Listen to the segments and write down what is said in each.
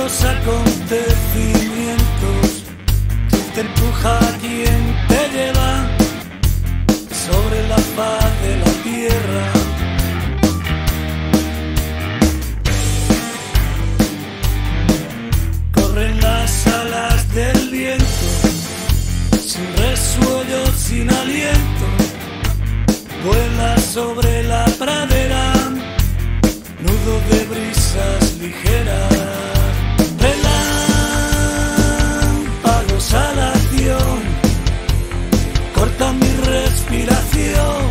los acontecimientos, te empuja quien te lleva sobre la faz de la tierra. Corren las alas del viento, sin resuello, sin aliento, vuela sobre la pradera, nudo de brisas ligeras. Relámpagos a la acción, corta mi respiración,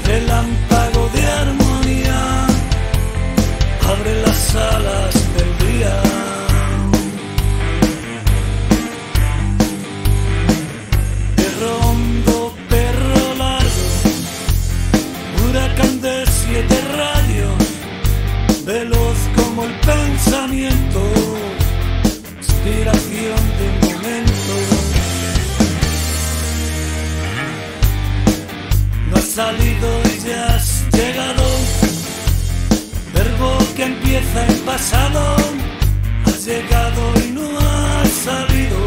relámpago de armonía, abre las alas del día. Perro largo, huracán de 7 rayos, veloz como el pensamiento, inspiración de momento. No has salido y ya has llegado, verbo que empieza en pasado. Has llegado y no has salido,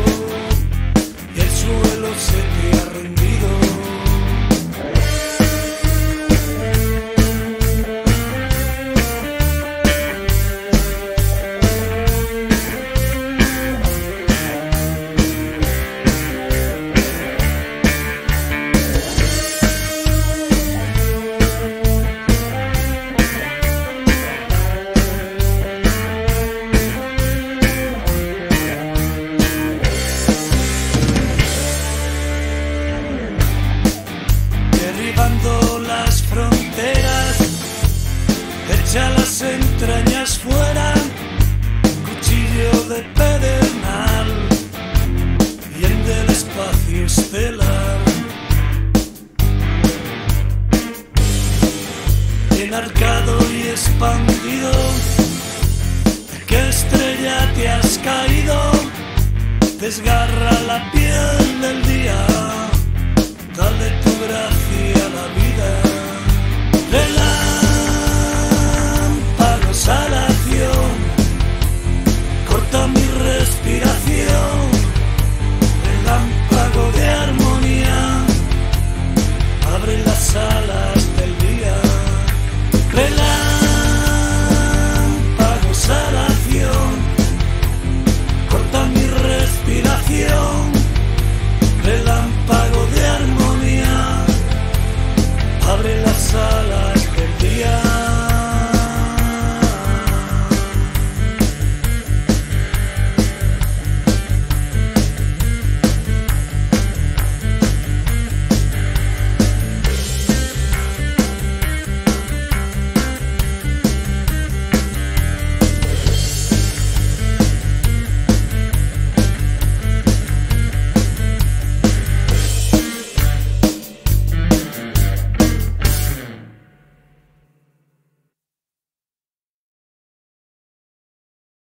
y el suelo se te ha rendido. Las fronteras, echa las entrañas fuera, cuchillo de pedernal, bien del espacio estelar. Enarcado y expandido, ¿de qué estrella te has caído? Desgarra la piel del día, dale tu gracia a la vida.